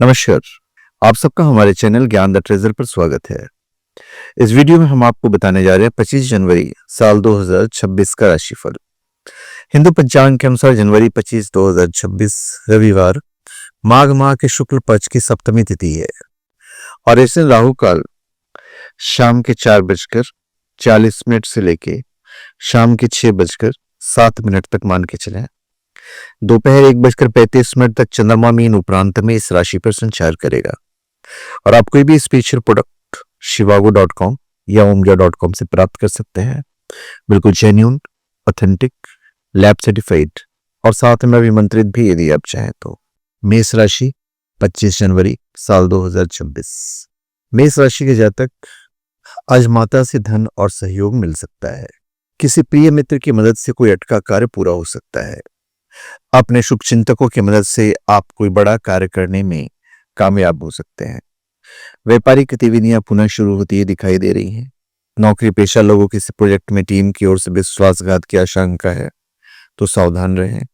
नमस्कार। आप सबका हमारे चैनल ज्ञान द ट्रेजर पर स्वागत है। इस वीडियो में हम आपको बताने जा रहे हैं 25 जनवरी साल 2026 का राशिफल। हिंदू पंचांग के अनुसार जनवरी 25 2026 रविवार माघ माह के शुक्ल पक्ष की सप्तमी तिथि है और इस दिन राहु काल शाम के 4:40 से लेके शाम के 6:07 तक मान के चले। दोपहर 1:35 तक चंद्रमा मीन उपरांत में इस राशि पर संचार करेगा और आप कोई भी स्पेशल प्रोडक्ट shivago.com या omja.com से प्राप्त कर सकते हैं। बिल्कुल जेन्युइन, ऑथेंटिक, लैब सर्टिफाइड और साथ में अभिमंत्रित भी यदि आप चाहें तो। मेष राशि 25 जनवरी साल 2026। मेष राशि के जातक आज माता से धन और सहयोग मिल सकता है। किसी प्रिय मित्र की मदद से कोई अटका कार्य पूरा हो सकता है। अपने शुभ चिंतकों की मदद से आप कोई बड़ा कार्य करने में कामयाब हो सकते हैं। व्यापारिक गतिविधियां पुनः शुरू होती दिखाई दे रही हैं। नौकरी पेशा लोगों के इस प्रोजेक्ट में टीम की ओर से विश्वासघात की आशंका है, तो सावधान रहें।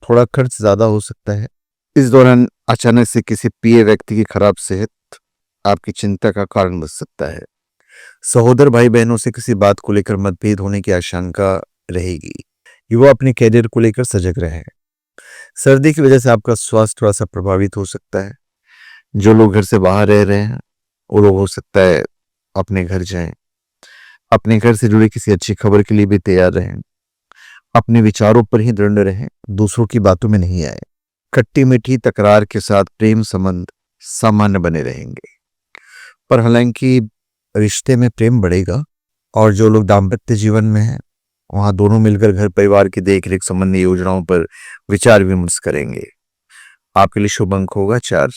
थोड़ा खर्च ज्यादा हो सकता है। इस दौरान अचानक से किसी प्रिय व्यक्ति की खराब सेहत आपकी चिंता का कारण बन सकता है। सहोदर भाई बहनों से किसी बात को लेकर मतभेद होने की आशंका रहेगी। युवा अपने कैरियर को लेकर सजग रहें। सर्दी की वजह से आपका स्वास्थ्य थोड़ा सा प्रभावित हो सकता है। जो लोग घर से बाहर रह रहे हैं वो लोग हो सकता है अपने घर जाएं। अपने घर से जुड़ी किसी अच्छी खबर के लिए भी तैयार रहें। अपने विचारों पर ही दृढ़ रहें, दूसरों की बातों में नहीं आए। खट्टी मीठी तकरार के साथ प्रेम संबंध सामान्य बने रहेंगे, पर हालांकि रिश्ते में प्रेम बढ़ेगा और जो लोग दाम्पत्य जीवन में हैं वहां दोनों मिलकर घर परिवार की देखरेख संबंधी योजनाओं पर विचार विमर्श करेंगे। आपके लिए शुभ अंक होगा 4।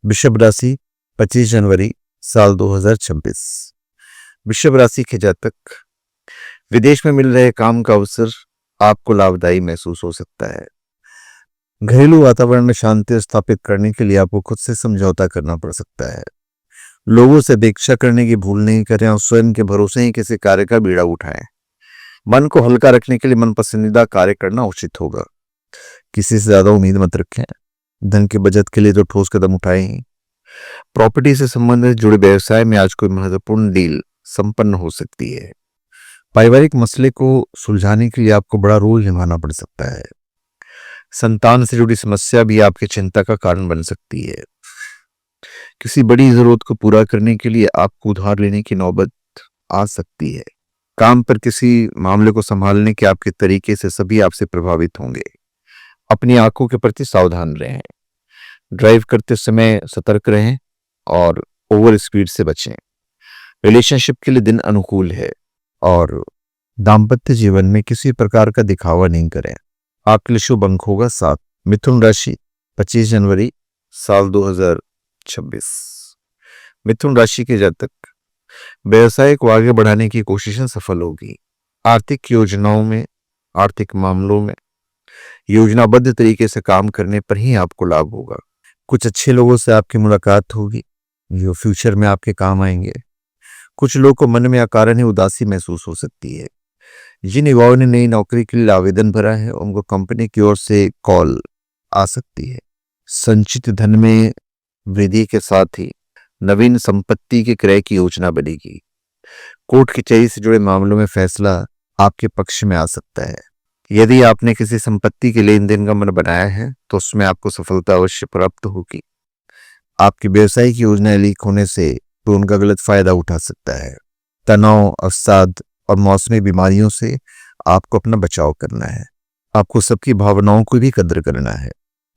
वृषभ राशि 25 जनवरी साल 2026। वृषभ राशि के जातक विदेश में मिल रहे काम का अवसर आपको लाभदायी महसूस हो सकता है। घरेलू वातावरण में शांति स्थापित करने के लिए आपको खुद से समझौता करना पड़ सकता है। लोगों से अपेक्षा करने की भूल नहीं करें और स्वयं के भरोसे ही किसी कार्य का बीड़ा उठाएं। मन को हल्का रखने के लिए मन पसंदीदा कार्य करना उचित होगा। किसी से ज्यादा उम्मीद मत रखें। धन के बचत के लिए तो ठोस कदम उठाएं। प्रॉपर्टी से संबंधित जुड़े व्यवसाय में आज कोई महत्वपूर्ण डील संपन्न हो सकती है। पारिवारिक मसले को सुलझाने के लिए आपको बड़ा रोल निभाना पड़ सकता है। संतान से जुड़ी समस्या भी आपकी चिंता का कारण बन सकती है। किसी बड़ी जरूरत को पूरा करने के लिए आपको उधार लेने की नौबत आ सकती है। काम पर किसी मामले को संभालने के आपके तरीके से सभी आपसे प्रभावित होंगे। अपनी आंखों के प्रति सावधान रहें। ड्राइव करते समय सतर्क रहें और ओवर स्पीड से बचें। रिलेशनशिप के लिए दिन अनुकूल है और दाम्पत्य जीवन में किसी प्रकार का दिखावा नहीं करें। आपके लिए शुभ अंक होगा 7। मिथुन राशि 25 जनवरी साल 2026। मिथुन राशि के जातक व्यवसाय को आगे बढ़ाने की कोशिशें सफल होगी। आर्थिक योजनाओं में, आर्थिक मामलों में योजनाबद्ध तरीके से काम करने पर ही आपको लाभ होगा। कुछ अच्छे लोगों से आपकी मुलाकात होगी जो फ्यूचर में आपके काम आएंगे। कुछ लोगों को मन में अकारण ही उदासी महसूस हो सकती है। जिन युवाओं ने नई नौकरी के लिए आवेदन भरा है उनको कंपनी की ओर से कॉल आ सकती है। संचित धन में वृद्धि के साथ ही नवीन संपत्ति के क्रय की योजना बनेगी। कोर्ट कचहरी से जुड़े मामलों में फैसला आपके पक्ष में आ सकता है। यदि आपने किसी संपत्ति के लेन देन का मन बनाया है तो उसमें आपको सफलता अवश्य प्राप्त होगी। आपकी व्यवसायिक योजनाएं लीक होने से तो उनका गलत फायदा उठा सकता है। तनाव, अवसाद और मौसमी बीमारियों से आपको अपना बचाव करना है। आपको सबकी भावनाओं को भी कद्र करना है।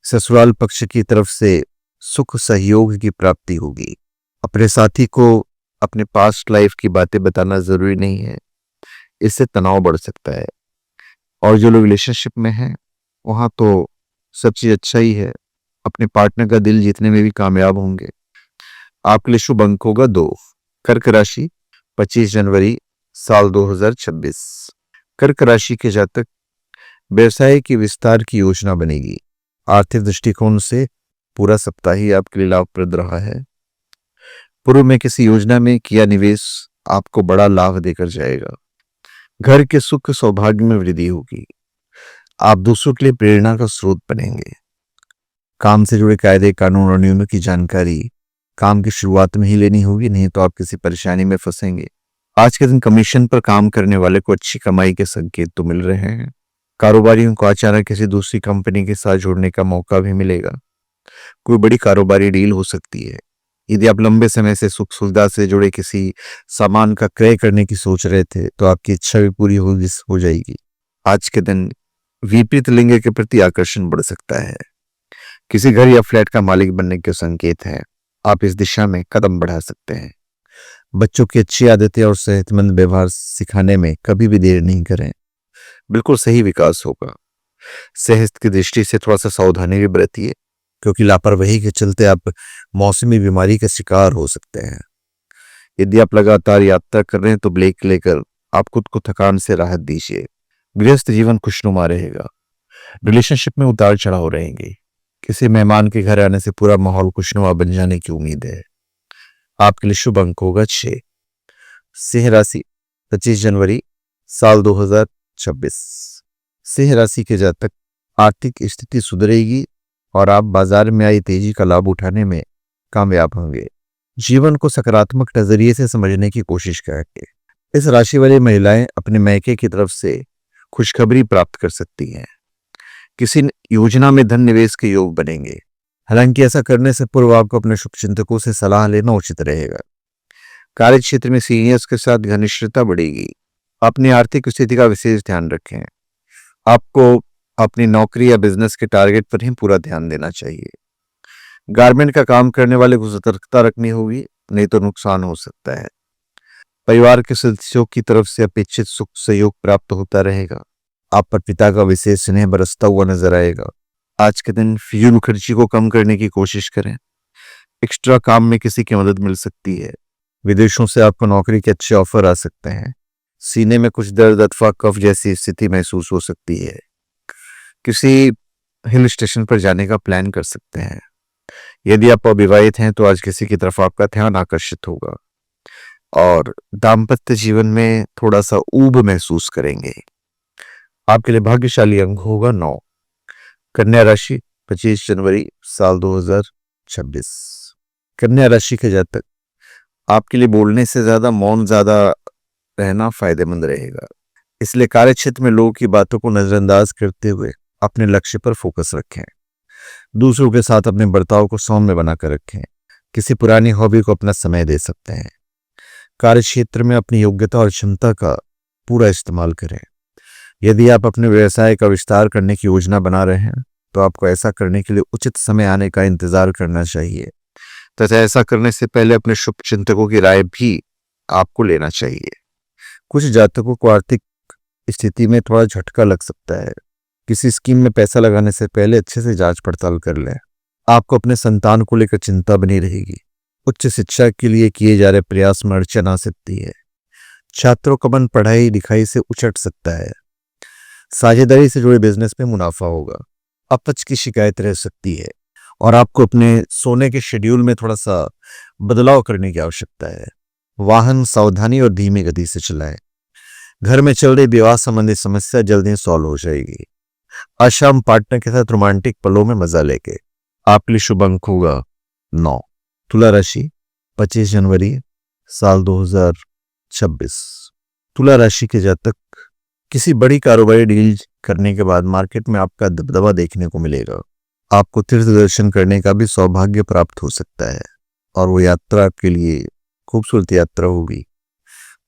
ससुराल पक्ष की तरफ से सुख सहयोग की प्राप्ति होगी। अपने साथी को अपने पास्ट लाइफ की बातें बताना जरूरी नहीं है, इससे तनाव बढ़ सकता है। और जो लोग रिलेशनशिप में हैं वहां तो सब चीज अच्छा ही है। अपने पार्टनर का दिल जीतने में भी कामयाब होंगे। आपके लिए शुभ अंक होगा 2। कर्क राशि 25 जनवरी साल 2026। कर्क राशि के जातक व्यवसाय की विस्तार की योजना बनेगी। आर्थिक दृष्टिकोण से पूरा सप्ताह ही आपके लिए लाभप्रद रहा है। पूर्व में किसी योजना में किया निवेश आपको बड़ा लाभ देकर जाएगा। घर के सुख सौभाग्य में वृद्धि होगी। आप दूसरों के लिए प्रेरणा का स्रोत बनेंगे। काम से जुड़े कायदे कानून और नियमों की जानकारी काम की शुरुआत में ही लेनी होगी, नहीं तो आप किसी परेशानी में फंसेंगे। आज के दिन कमीशन पर काम करने वाले को अच्छी कमाई के संकेत तो मिल रहे हैं। कारोबारियों को अचानक किसी दूसरी कंपनी के साथ जुड़ने का मौका भी मिलेगा। कोई बड़ी कारोबारी डील हो सकती है। यदि आप लंबे समय से सुख सुविधा से जुड़े किसी सामान का क्रय करने की सोच रहे थे, तो आपकी इच्छा भी पूरी हो जाएगी। आज के दिन विपरीत लिंग के प्रति आकर्षण बढ़ सकता है। किसी घर या फ्लैट का मालिक बनने के संकेत है। आप इस दिशा में कदम बढ़ा सकते हैं। बच्चों की अच्छी आदतें और सेहतमंद व्यवहार सिखाने में कभी भी देर नहीं करें। बिल्कुल सही विकास होगा। सेहत की दृष्टि से थोड़ा सा सावधानी भी बरतिए, क्योंकि लापरवाही के चलते आप मौसमी बीमारी का शिकार हो सकते हैं। यदि आप लगातार यात्रा कर रहे हैं तो ब्रेक लेकर आप खुद को थकान से राहत दीजिए। गृहस्थ जीवन खुशनुमा रहेगा। रिलेशनशिप में उतार चढ़ाव रहेंगे। किसी मेहमान के घर आने से पूरा माहौल खुशनुमा बन जाने की उम्मीद है। आपके लिए शुभ अंक होगा 6। सिंह राशि 25 जनवरी साल 2026। सिंह राशि के जातक आर्थिक स्थिति सुधरेगी और आप बाजार में आई तेजी का लाभ उठाने में कामयाब होंगे। जीवन को सकारात्मक नजरिए से समझने की कोशिश करेंगे। इस राशि वाली महिलाएं अपने मैके की तरफ से खुशखबरी प्राप्त कर सकती हैं। किसी योजना में धन निवेश के योग बनेंगे। हालांकि ऐसा करने से पूर्व आपको अपने शुभचिंतकों से सलाह लेना उचित रहेगा। कार्य क्षेत्र में सीनियर्स के साथ घनिष्ठता बढ़ेगी। अपनी आर्थिक स्थिति का विशेष ध्यान रखें। आपको अपनी नौकरी या बिजनेस के टारगेट पर ही पूरा ध्यान देना चाहिए। गारमेंट का काम करने वाले को सतर्कता रखनी होगी, नहीं तो नुकसान हो सकता है। परिवार के सदस्यों की तरफ से अपेक्षित सुख सहयोग प्राप्त होता रहेगा। आप पर पिता का विशेष स्नेह बरसता हुआ नजर आएगा। आज के दिन फिजूल खर्ची को कम करने की कोशिश करें। एक्स्ट्रा काम में किसी की मदद मिल सकती है। विदेशों से आपको नौकरी के अच्छे ऑफर आ सकते हैं। सीने में कुछ दर्द अथवा कफ जैसी स्थिति महसूस हो सकती है। किसी हिल स्टेशन पर जाने का प्लान कर सकते हैं। यदि आप अविवाहित हैं तो आज किसी की तरफ आपका ध्यान आकर्षित होगा और दाम्पत्य जीवन में थोड़ा सा ऊब महसूस करेंगे। आपके लिए भाग्यशाली अंक होगा 9। कन्या राशि 25 जनवरी साल 2026। कन्या राशि के जातक आपके लिए बोलने से ज्यादा मौन ज्यादा रहना फायदेमंद रहेगा। इसलिए कार्य क्षेत्र में लोगों की बातों को नजरअंदाज करते हुए अपने लक्ष्य पर फोकस रखें। दूसरों के साथ अपने बर्ताव को सौम्य बनाकर रखें। किसी पुरानी हॉबी को अपना समय दे सकते हैं। कार्य क्षेत्र में अपनी योग्यता और क्षमता का पूरा इस्तेमाल करें। यदि आप अपने व्यवसाय का विस्तार करने की योजना बना रहे हैं तो आपको ऐसा करने के लिए उचित समय आने का इंतजार करना चाहिए तथा ऐसा करने से पहले अपने शुभचिंतकों की राय भी आपको लेना चाहिए। कुछ जातकों को आर्थिक स्थिति में थोड़ा झटका लग सकता है। किसी स्कीम में पैसा लगाने से पहले अच्छे से जांच पड़ताल कर लें। आपको अपने संतान को लेकर चिंता बनी रहेगी। उच्च शिक्षा के लिए किए जा रहे प्रयास में अड़चन आ सकती है। छात्रों का मन पढ़ाई लिखाई से उचट सकता है। साझेदारी से जुड़े बिजनेस में मुनाफा होगा। अपच की शिकायत रह सकती है और आपको अपने सोने के शेड्यूल में थोड़ा सा बदलाव करने की आवश्यकता है। वाहन सावधानी और धीमी गति से चलाएं। घर में चल रही विवाह संबंधी समस्या जल्दी सॉल्व हो जाएगी। आज शाम पार्टनर के साथ रोमांटिक पलों में मजा लेके। आपके लिए शुभ अंक होगा 9। तुला राशि 25 जनवरी साल 2026। तुला राशि के जातक किसी बड़ी कारोबारी डील करने के बाद मार्केट में आपका दबदबा देखने को मिलेगा। आपको तीर्थ दर्शन करने का भी सौभाग्य प्राप्त हो सकता है और वो यात्रा के लिए खूबसूरत यात्रा होगी।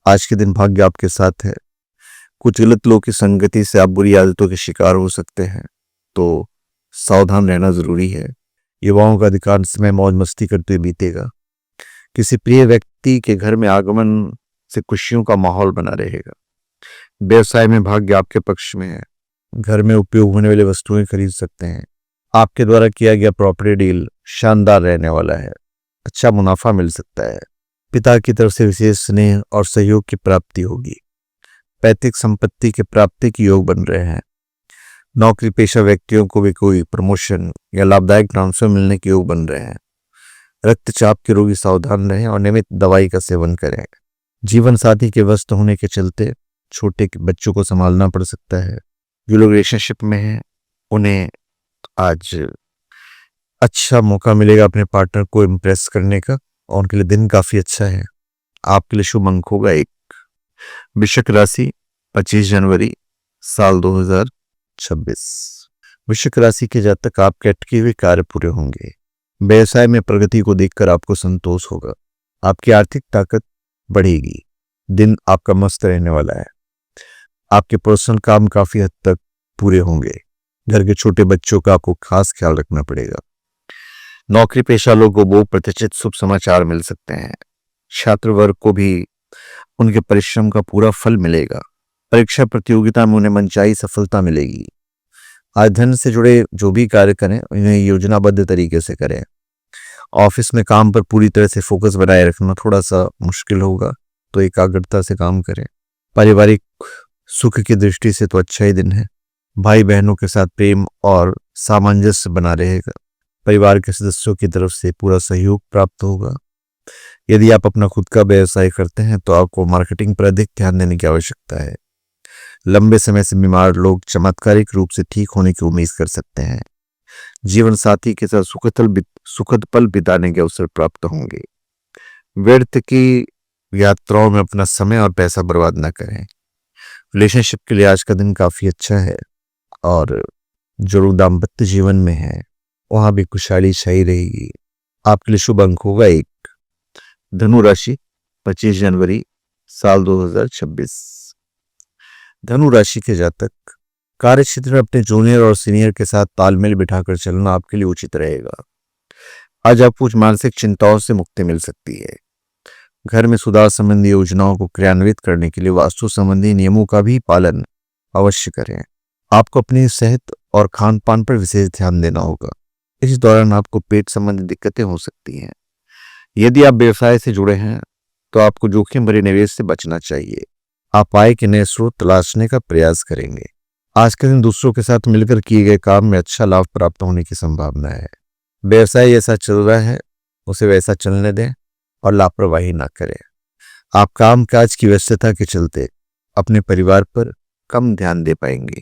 आज के दिन भाग्य आपके साथ है। कुछ गलत लोगों की संगति से आप बुरी आदतों के शिकार हो सकते हैं, तो सावधान रहना जरूरी है। युवाओं का अधिकांश समय मौज मस्ती करते हुए बीतेगा। किसी प्रिय व्यक्ति के घर में आगमन से खुशियों का माहौल बना रहेगा। व्यवसाय में भाग्य आपके पक्ष में है। घर में उपयोग होने वाली वस्तुएं खरीद सकते हैं। आपके द्वारा किया गया प्रॉपर्टी डील शानदार रहने वाला है। अच्छा मुनाफा मिल सकता है। पिता की तरफ से विशेष स्नेह और सहयोग की प्राप्ति होगी। पैतृक संपत्ति के प्राप्ति के योग बन रहे हैं। नौकरी पेशा व्यक्तियों को भी कोई प्रमोशन या लाभदायक ट्रांसफर मिलने के योग बन रहे हैं। रक्तचाप के रोगी सावधान रहें और नियमित दवाई का सेवन करें। जीवन साथी के व्यस्त होने के चलते छोटे बच्चों को संभालना पड़ सकता है। जो लोग रिलेशनशिप में हैं उन्हें आज अच्छा मौका मिलेगा अपने पार्टनर को इम्प्रेस करने का और उनके लिए दिन काफी अच्छा है। आपके लिए शुभ अंक होगा 1। वृश्चिक राशि 25 जनवरी साल 2026। वृश्चिक राशि के जातक आपके अटके हुए कार्य पूरे होंगे। व्यवसाय में प्रगति को देखकर आपको संतोष होगा। आपकी आर्थिक ताकत बढ़ेगी। दिन आपका मस्त रहने वाला है। आपके पर्सनल काम काफी हद तक पूरे होंगे। घर के छोटे बच्चों का आपको खास ख्याल रखना पड़ेगा। नौकरी पेशा लोगों को प्रत्याशित शुभ समाचार मिल सकते हैं। छात्र वर्ग को भी उनके परिश्रम का पूरा फल मिलेगा। परीक्षा प्रतियोगिता में उन्हें मनचाही सफलता मिलेगी। आज धन से जुड़े जो भी कार्य करें उन्हें योजनाबद्ध तरीके से करें। ऑफिस में काम पर पूरी तरह से फोकस बनाए रखना थोड़ा सा मुश्किल होगा, तो एकाग्रता से काम करें। पारिवारिक सुख की दृष्टि से तो अच्छा ही दिन है। भाई बहनों के साथ प्रेम और सामंजस्य बना रहेगा। परिवार के सदस्यों की तरफ से पूरा सहयोग प्राप्त होगा। यदि आप अपना खुद का व्यवसाय करते हैं तो आपको मार्केटिंग पर अधिक ध्यान देने की आवश्यकता है। लंबे समय से बीमार लोग चमत्कारिक रूप से ठीक होने की उम्मीद कर सकते हैं। जीवन साथी के साथ सुखद पल बिताने के अवसर प्राप्त होंगे। व्यर्थ की यात्राओं में अपना समय और पैसा बर्बाद न करें। रिलेशनशिप के लिए आज का दिन काफी अच्छा है और जो लोग दाम्पत्य जीवन में है वहां भी खुशहाली छाई रहेगी। आपके लिए शुभ अंक होगा 1। धनु राशि 25 जनवरी साल 2026। धनु राशि के जातक कार्य क्षेत्र में अपने जूनियर और सीनियर के साथ तालमेल बिठाकर चलना आपके लिए उचित रहेगा। आज आपको कुछ मानसिक चिंताओं से मुक्ति मिल सकती है। घर में सुधार संबंधी योजनाओं को क्रियान्वित करने के लिए वास्तु संबंधी नियमों का भी पालन अवश्य करें। आपको अपनी सेहत और खान पान पर विशेष ध्यान देना होगा। इस दौरान आपको पेट संबंधी दिक्कतें हो सकती हैं। यदि आप व्यवसाय से जुड़े हैं तो आपको जोखिम भरे निवेश से बचना चाहिए। आप आय के नए स्रोत तलाशने का प्रयास करेंगे। आज के दिन दूसरों के साथ मिलकर किए गए काम में अच्छा लाभ प्राप्त होने की संभावना है। व्यवसाय जैसा चल रहा है उसे वैसा चलने दें और लापरवाही ना करें। आप काम काज की व्यस्तता के चलते अपने परिवार पर कम ध्यान दे पाएंगे।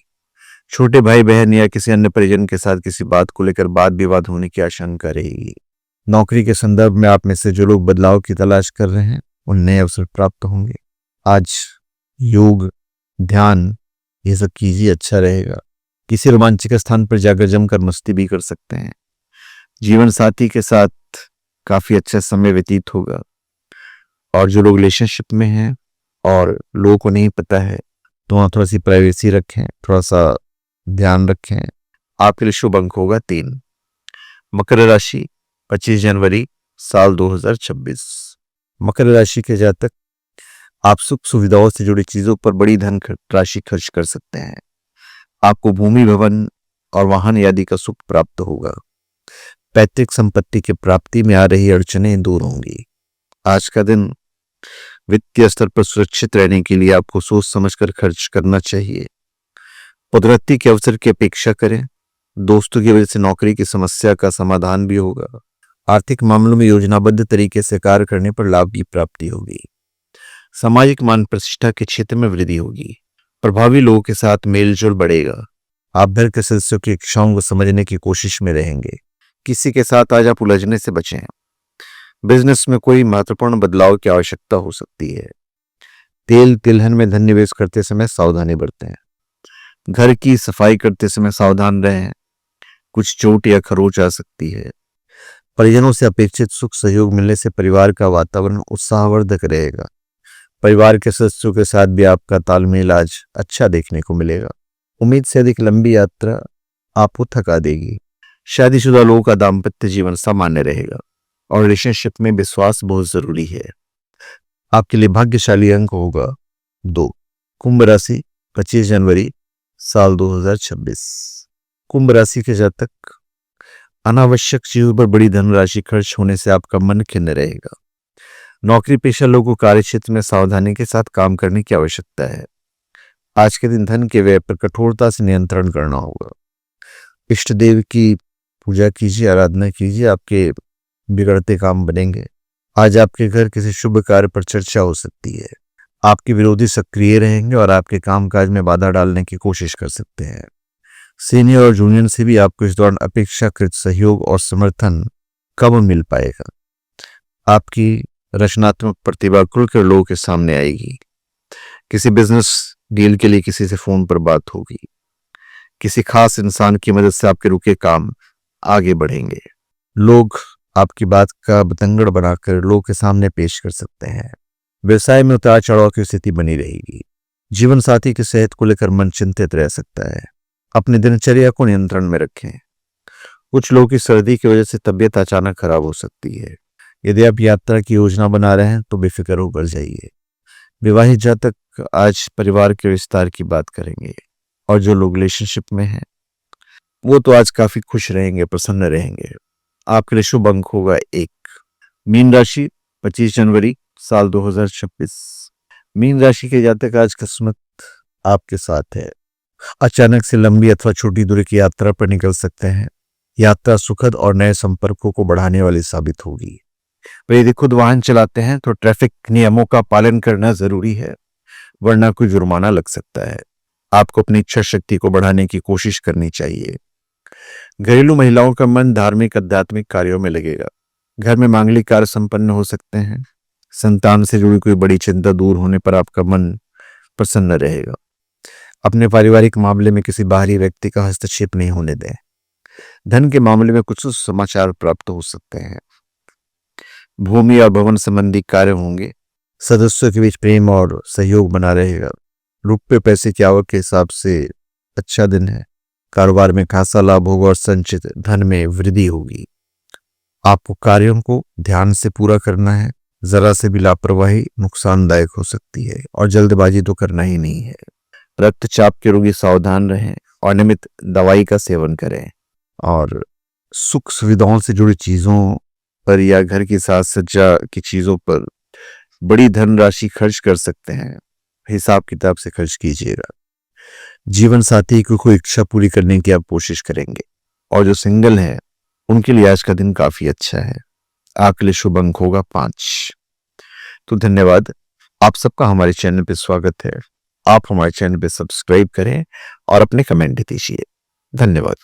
छोटे भाई बहन या किसी अन्य परिजन के साथ किसी बात को लेकर वाद विवाद होने की आशंका रहेगी। नौकरी के संदर्भ में आप में से जो लोग बदलाव की तलाश कर रहे हैं उन नए अवसर प्राप्त होंगे। आज योग ध्यान ये सब कीजिए, अच्छा रहेगा। किसी रोमांचक स्थान पर जाकर जमकर मस्ती भी कर सकते हैं। जीवन साथी के साथ काफी अच्छा समय व्यतीत होगा। और जो लोग रिलेशनशिप में हैं और लोगों को नहीं पता है तो वहां थोड़ा सी प्राइवेसी रखें, थोड़ा सा ध्यान रखें। आपके लिए शुभ अंक होगा 3। मकर राशि 25 जनवरी साल 2026। मकर राशि के जातक आप सुख सुविधाओं से जुड़ी चीजों पर बड़ी धन राशि खर्च कर सकते हैं। आपको भूमि भवन और वाहन आदि का सुख प्राप्त होगा। पैतृक संपत्ति की प्राप्ति में आ रही अड़चनें दूर होंगी। आज का दिन वित्तीय स्तर पर सुरक्षित रहने के लिए आपको सोच समझकर खर्च करना चाहिए। पदोन्नति के अवसर की अपेक्षा करें। दोस्तों की वजह से नौकरी की समस्या का समाधान भी होगा। आर्थिक मामलों में योजनाबद्ध तरीके से कार्य करने पर लाभ की प्राप्ति होगी। सामाजिक मान प्रतिष्ठा के क्षेत्र में वृद्धि होगी। प्रभावी लोगों के साथ मेलजोल बढ़ेगा। आप घर के सदस्यों की इच्छाओं को समझने की कोशिश में रहेंगे। किसी के साथ आज आप उलझने से बचें। बिजनेस में कोई महत्वपूर्ण बदलाव की आवश्यकता हो सकती है। तेल तिलहन में धन निवेश करते समय सावधानी बरतें। घर की सफाई करते समय सावधान रहें। कुछ चोट या खरोच आ सकती है। परिजनों से अपेक्षित सुख सहयोग मिलने से परिवार का वातावरण उत्साहवर्धक रहेगा। परिवार के सदस्यों के साथ भी आपका तालमेल आज अच्छा देखने को मिलेगा। उम्मीद से अधिक लंबी यात्रा आपको थका देगी। शादीशुदा लोगों का दाम्पत्य जीवन सामान्य रहेगा और रिलेशनशिप में विश्वास बहुत जरूरी है। आपके लिए भाग्यशाली अंक होगा 2। कुंभ राशि 25 जनवरी साल 2026। कुंभ राशि के जातक अनावश्यक चीजों पर बड़ी धनराशि खर्च होने से आपका मन खिन्न रहेगा। नौकरी पेशा लोगों को कार्य क्षेत्र में सावधानी के साथ काम करने की आवश्यकता है। आज के दिन धन के व्यय पर कठोरता से नियंत्रण करना होगा। इष्ट देव की पूजा कीजिए, आराधना कीजिए, आपके बिगड़ते काम बनेंगे। आज आपके घर किसी शुभ कार्य पर चर्चा हो सकती है। आपके विरोधी सक्रिय रहेंगे और आपके कामकाज में बाधा डालने की कोशिश कर सकते हैं। सीनियर और जूनियर से भी आपको इस दौरान अपेक्षाकृत सहयोग और समर्थन कम मिल पाएगा। आपकी रचनात्मक प्रतिभा खुलकर लोगों के सामने आएगी। किसी बिजनेस डील के लिए किसी से फोन पर बात होगी। किसी खास इंसान की मदद से आपके रुके काम आगे बढ़ेंगे। लोग आपकी बात का बतंगड़ बनाकर लोगों के सामने पेश कर सकते हैं। व्यवसाय में उतार चढ़ाव की स्थिति बनी रहेगी। जीवन साथी की सेहत को लेकर मन चिंतित रह सकता है। अपनी दिनचर्या को नियंत्रण में रखें। कुछ लोगों की सर्दी की वजह से तबीयत अचानक खराब हो सकती है। यदि आप यात्रा की योजना बना रहे हैं तो बेफिक्र होकर जाइए। विवाहित जातक आज परिवार के विस्तार की बात करेंगे और जो लोग रिलेशनशिप में हैं वो तो आज काफी खुश रहेंगे, प्रसन्न रहेंगे। आपके लिए शुभ अंक होगा 1। मीन राशि 25 जनवरी साल 2026। मीन राशि के जातक आज किस्मत आपके साथ है। अचानक से लंबी अथवा छोटी दूरी की यात्रा पर निकल सकते हैं। यात्रा सुखद और नए संपर्कों को बढ़ाने वाली साबित होगी। यदि खुद वाहन चलाते हैं तो ट्रैफिक नियमों का पालन करना जरूरी है, वरना कोई जुर्माना लग सकता है। आपको अपनी इच्छा शक्ति को बढ़ाने की कोशिश करनी चाहिए। घरेलू महिलाओं का मन धार्मिक आध्यात्मिक कार्यों में लगेगा। घर में मांगलिक कार्य संपन्न हो सकते हैं। संतान से जुड़ी कोई बड़ी चिंता दूर होने पर आपका मन प्रसन्न रहेगा। अपने पारिवारिक मामले में किसी बाहरी व्यक्ति का हस्तक्षेप नहीं होने दें। धन के मामले में कुछ समाचार प्राप्त हो सकते हैं। भूमि और भवन संबंधी कार्य होंगे। सदस्यों के बीच प्रेम और सहयोग बना रहेगा। रुपये पैसे की आवक के हिसाब से अच्छा दिन है। कारोबार में खासा लाभ होगा और संचित धन में वृद्धि होगी। आपको कार्यों को ध्यान से पूरा करना है। जरा से भी लापरवाही नुकसानदायक हो सकती है और जल्दबाजी तो करना ही नहीं है। रक्तचाप के रोगी सावधान रहें और नियमित दवाई का सेवन करें। और सुख सुविधाओं से जुड़ी चीजों पर या घर की साज सज्जा की चीजों पर बड़ी धनराशि खर्च कर सकते हैं। हिसाब किताब से खर्च कीजिएगा। जीवन साथी की कोई इच्छा पूरी करने की आप कोशिश करेंगे। और जो सिंगल है उनके लिए आज का दिन काफी अच्छा है। आपके लिए शुभ अंक होगा 5। तो धन्यवाद। आप सबका हमारे चैनल पे स्वागत है। आप हमारे चैनल पे सब्सक्राइब करें और अपने कमेंट दीजिए। धन्यवाद।